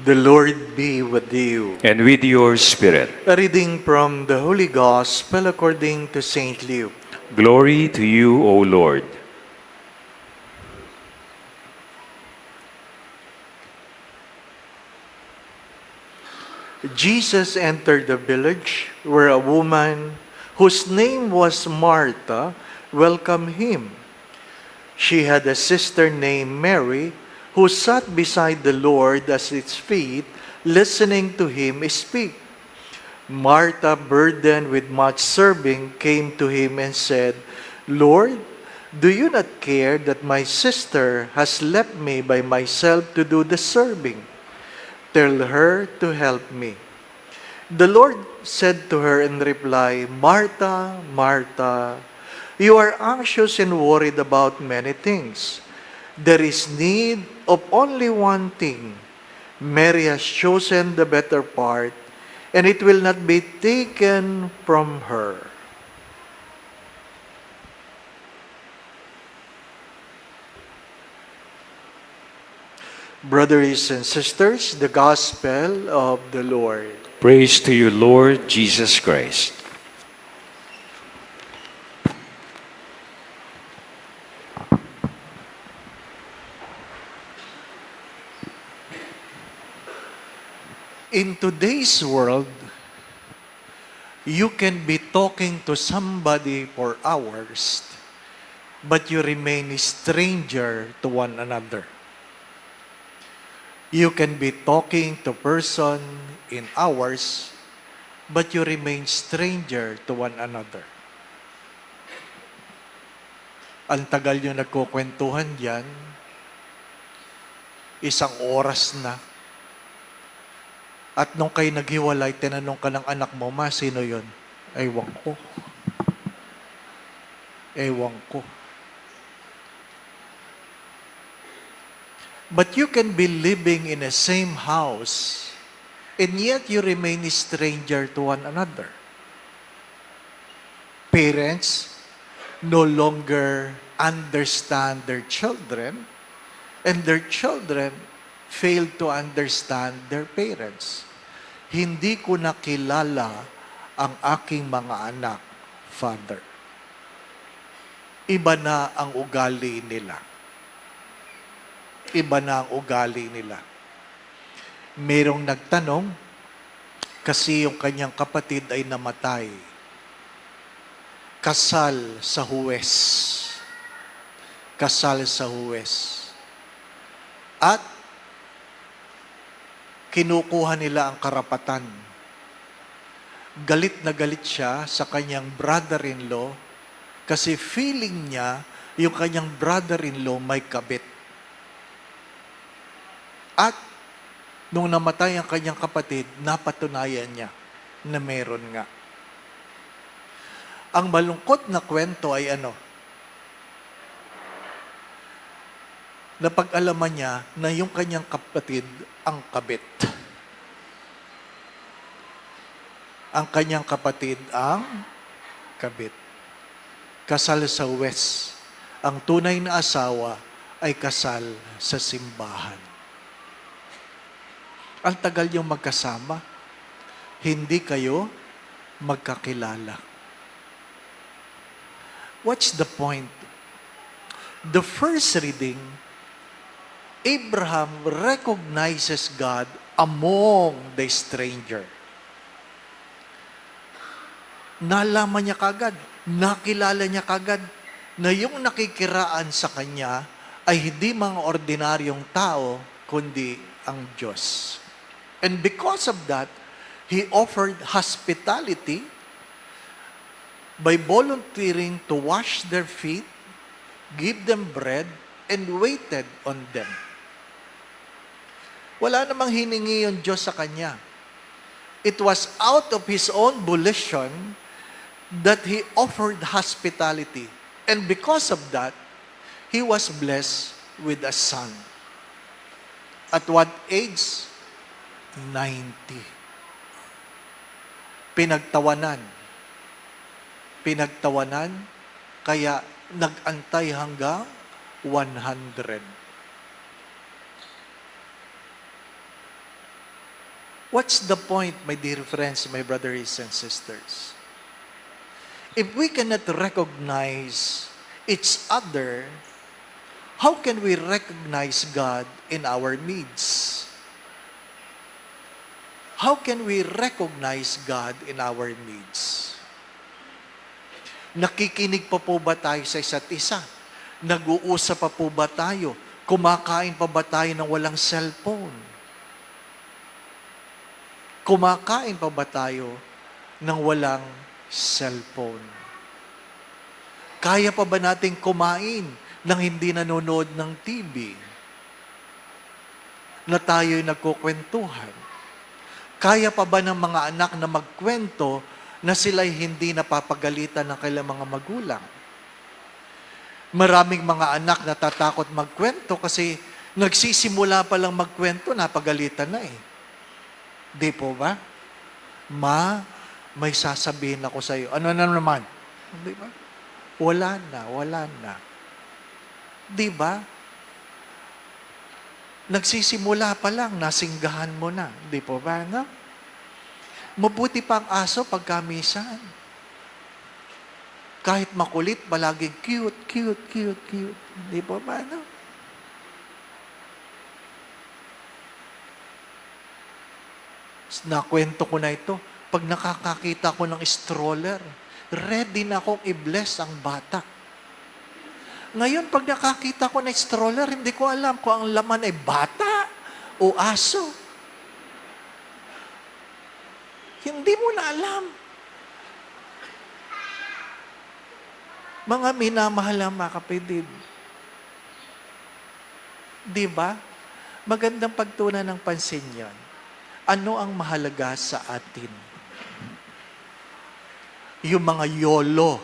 The Lord be with you. And with your spirit. A reading from the Holy Gospel according to St. Luke. Glory to you, O Lord. Jesus entered the village where a woman whose name was Martha welcomed him. She had a sister named Mary who sat beside the Lord at his feet, listening to him speak. Martha, burdened with much serving, came to him and said, Lord, do you not care that my sister has left me by myself to do the serving? Tell her to help me. The Lord said to her in reply, Martha, Martha, you are anxious and worried about many things. There is need of only one thing. Mary has chosen the better part, and it will not be taken from her. Brothers and sisters, the Gospel of the Lord. Praise to you, Lord Jesus Christ. In today's world, you can be talking to somebody for hours, but you remain a stranger to one another. You can be talking to person in hours, but you remain stranger to one another. Ang tagal nyo nagkukwentuhan diyan, isang oras na. At nung kayo naghiwalay, tinanong ka ng anak mo, Ma, sino yun? Ewan ko. Ewan ko. But you can be living in the same house, and yet you remain a stranger to one another. Parents no longer understand their children, and their children fail to understand their parents. Hindi ko nakilala ang aking mga anak, Father. Iba na ang ugali nila. Iba na ang ugali nila. Merong nagtanong, kasi yung kanyang kapatid ay namatay. Kasal sa huwes. Kasal sa huwes. At kinukuha nila ang karapatan. Galit na galit siya sa kanyang brother-in-law kasi feeling niya yung kanyang brother-in-law may kabit. At nung namatay ang kanyang kapatid, napatunayan niya na meron nga. Ang malungkot na kwento ay ano? Napag-alaman niya na yung kanyang kapatid ang kabit. Ang kanyang kapatid ang kabit. Kasal sa huwes. Ang tunay na asawa ay kasal sa simbahan. Ang tagal yung magkasama, hindi kayo magkakilala. What's the point? The first reading, Abraham recognizes God among the stranger. Nalaman niya kagad, nakilala niya kagad, na yung nakikiraan sa kanya ay hindi mga ordinaryong tao, kundi ang Diyos. And because of that, he offered hospitality by volunteering to wash their feet, give them bread, and waited on them. Wala namang hiningi yung Diyos sa kanya. It was out of his own volition that he offered hospitality. And because of that, he was blessed with a son. At what age? 90. Pinagtawanan. Pinagtawanan, kaya nag-antay hanggang 100. What's the point, my dear friends, my brothers and sisters? If we cannot recognize each other, how can we recognize God in our midst? How can we recognize God in our midst? Nakikinig pa po ba tayo sa isa't isa? Nag-uusap pa po ba tayo? Kumakain pa ba tayo ng walang cellphone? Kumakain pa ba tayo ng walang cellphone? Kaya pa ba nating kumain nang hindi nanonood ng TV? Na tayo'y nagkukwentuhan? Kaya pa ba ng mga anak na magkwento na sila'y hindi napapagalitan ng kailang mga magulang? Maraming mga anak natatakot magkwento kasi nagsisimula pa lang magkwento, napagalitan na eh. Di po ba? Ma, may sasabihin ako sa iyo. Ano na naman? Di ba? Wala na. Di ba? Nagsisimula pa lang, nasinggahan mo na. Di po ba, no? Mabuti pa ang aso pagkamisan. Kahit makulit, palaging cute. Di po ba, no? Nakwento ko na ito. Pag nakakakita ko ng stroller, ready na akong i-bless ang bata. Ngayon, pag nakakita ko ng stroller, hindi ko alam kung ang laman ay bata o aso. Hindi mo na alam. Mga minamahal ang mga kapatid. Di ba? Magandang pagtunan ng pansin yan. Ano ang mahalaga sa atin? Yung mga YOLO.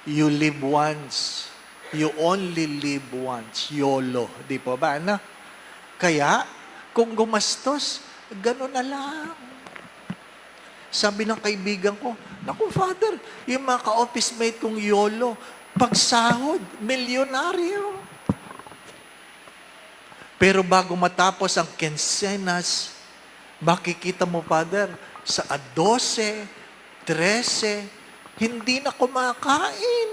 You live once. You only live once. YOLO. Di po ba? Ano? Kaya, kung gumastos, gano'n na lang. Sabi ng kaibigan ko, naku, Father, yung mga ka-office mate kong YOLO, pagsahod, milyonaryo. Pero bago matapos ang quincenas, makikita mo, Father, sa 12, 13, hindi na kumakain.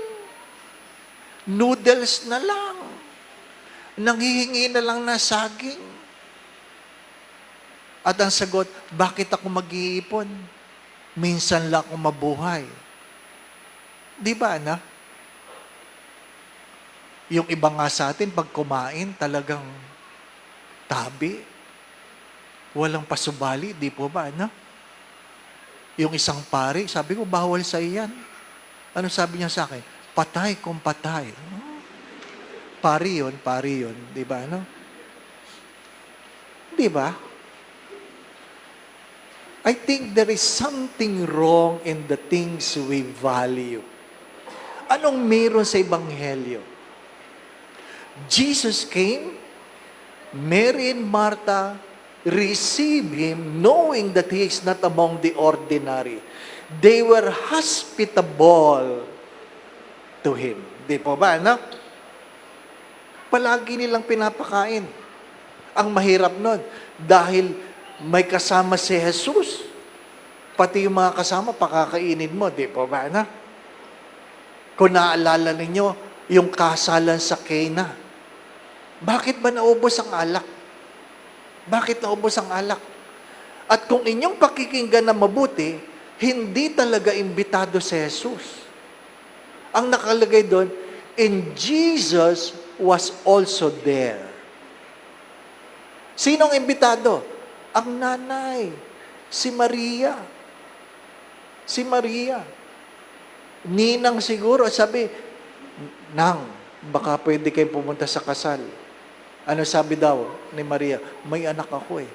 Noodles na lang. Nanghihingi na lang na saging. At ang sagot, bakit ako mag-iipon? Minsan lang ako mabuhay. Di ba, na? Yung iba nga sa atin, pag kumain, talagang tabi. Walang pasubali, di po ba, no? Yung isang pari, sabi ko, bawal sa iyan. Ano sabi niya sa akin? Patay kung patay. Pari yun, di ba, no? Di ba? I think there is something wrong in the things we value. Anong meron sa Ebanghelyo? Jesus came, Mary and Martha received Him knowing that He is not among the ordinary. They were hospitable to Him. Di po ba, no? Palagi nilang pinapakain. Ang mahirap nun, dahil may kasama si Jesus, pati yung mga kasama, pakakainin mo. Di po ba, no? Kung naalala ninyo, yung kasalan sa Cana, bakit ba naubos ang alak? Bakit naubos ang alak? At kung inyong pakikinggan na mabuti, hindi talaga imbitado si Jesus. Ang nakalagay doon, and Jesus was also there. Sinong imbitado? Ang nanay, si Maria. Si Maria. Ninang siguro, sabi, Nang, baka pwede kayong pumunta sa kasal. Ano sabi daw ni Maria? May anak ako eh.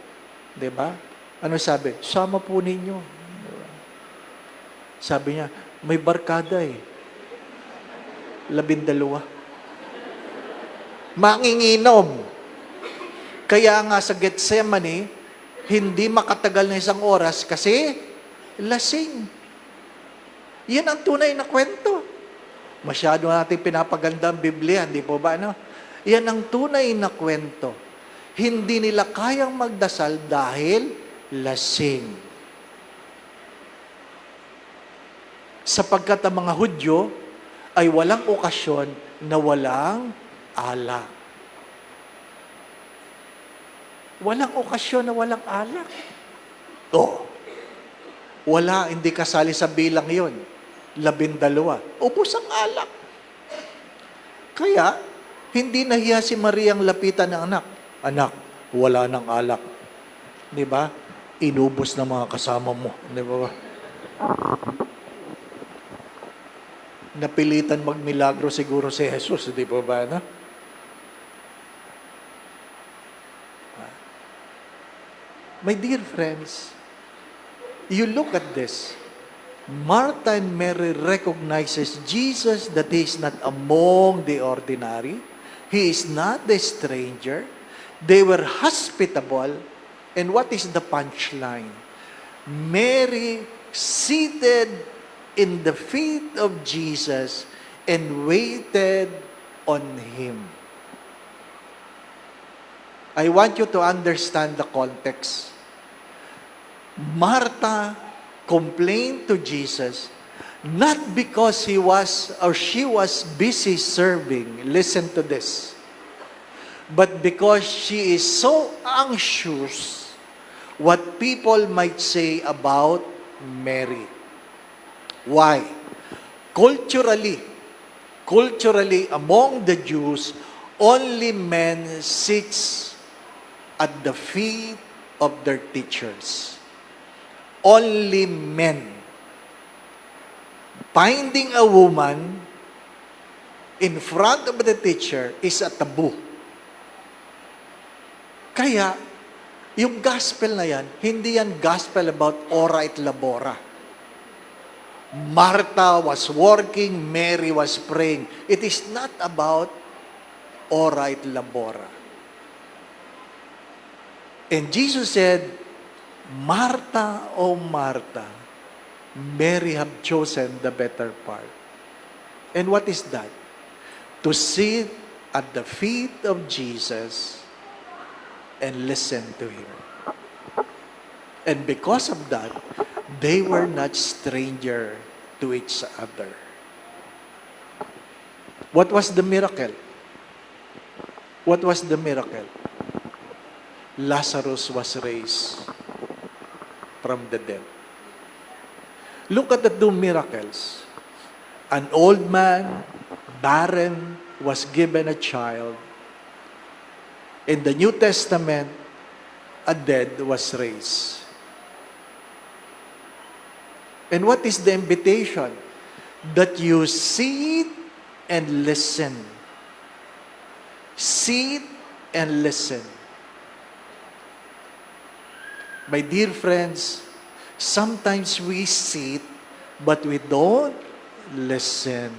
Diba? Ano sabi? Sama po ninyo. Diba? Sabi niya, may barkada eh. 12. Manginginom. Kaya nga sa Gethsemane, hindi makatagal na 1 oras kasi lasing. Yan ang tunay na kwento. Masyado natin pinapaganda ang Biblia, di po ba? No? Yan ang tunay na kwento. Hindi nila kayang magdasal dahil lasing. Sapagkat ang mga Hudyo ay walang okasyon na walang alak. Walang okasyon na walang alak. Wala, hindi kasali sa bilang yon. 12. Ubos ang alak. Kaya, hindi nahiya si Mariang lapitan ng anak. Anak, wala ng alak. Di ba? Inubos ng mga kasama mo. Di ba? Napilitan magmilagro siguro si Jesus. Di ba? No? My dear friends, you look at this. Martha and Mary recognizes Jesus that He is not among the ordinary. He is not the stranger. They were hospitable. And what is the punchline? Mary seated in the feet of Jesus and waited on Him. I want you to understand the context. Martha complained to Jesus, not because he was or she was busy serving, listen to this, but because she is so anxious what people might say about Mary. Why? Culturally, among the Jews, only men sits at the feet of their teachers. Only men. Finding a woman in front of the teacher is a taboo. Kaya, yung gospel na yan, hindi yan gospel about ora et labora. Martha was working, Mary was praying. It is not about ora et labora. And Jesus said, Martha, oh Martha, Mary have chosen the better part. And what is that? To sit at the feet of Jesus and listen to Him. And because of that, they were not stranger to each other. What was the miracle? What was the miracle? Lazarus was raised from the dead. Look at the two miracles. An old man, barren, was given a child. In the New Testament, a dead was raised. And what is the invitation? That you sit and listen. Sit and listen. My dear friends, sometimes we sit, but we don't listen.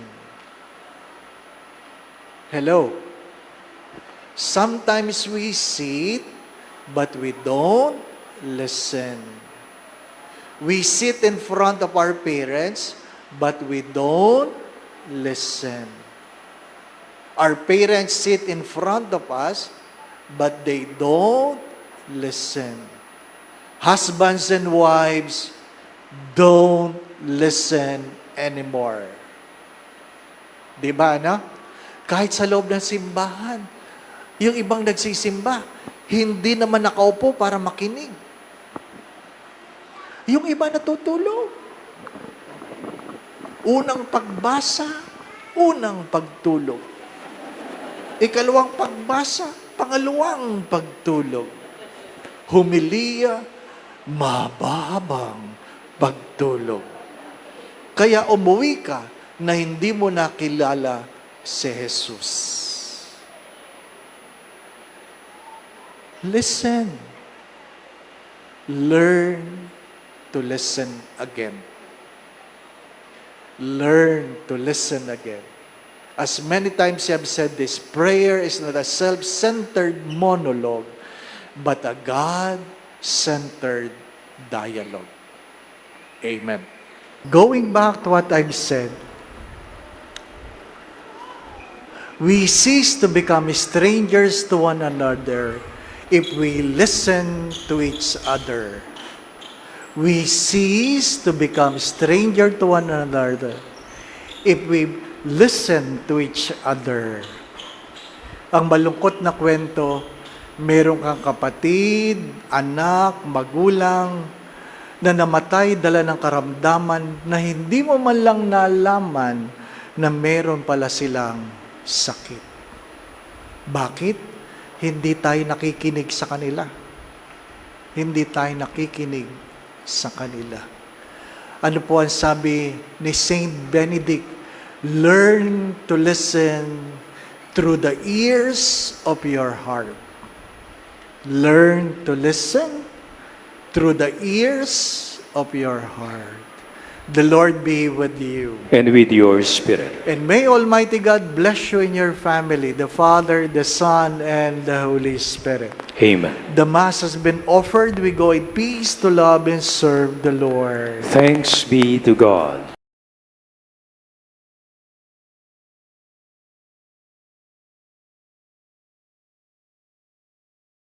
Hello? Sometimes we sit, but we don't listen. We sit in front of our parents, but we don't listen. Our parents sit in front of us, but they don't listen. Husbands and wives don't listen anymore. Di ba, no? Kahit sa loob ng simbahan, yung ibang nagsisimba, hindi naman nakaupo para makinig. Yung iba natutulog. Unang pagbasa, unang pagtulog. Ikalawang pagbasa, pangalawang pagtulog. Humiliya, mababang pagtulog. Kaya umuwi ka na hindi mo nakilala si Jesus. Listen. Learn to listen again. Learn to listen again. As many times I have said this, prayer is not a self-centered monologue, but a God-centered dialogue. Amen. Going back to what I've said, we cease to become strangers to one another if we listen to each other. we cease to become stranger to one another if we listen to each other. Ang malungkot na kwento, meron kang kapatid, anak, magulang, na namatay dala ng karamdaman na hindi mo man lang nalaman na meron pala silang sakit. Bakit? Hindi tayo nakikinig sa kanila. Hindi tayo nakikinig sa kanila. Ano po ang sabi ni Saint Benedict? Learn to listen through the ears of your heart. Learn to listen through the ears of your heart. The Lord be with you. And with your spirit. And may Almighty God bless you and your family, the Father, the Son, and the Holy Spirit. Amen. The Mass has been offered. We go in peace to love and serve the Lord. Thanks be to God.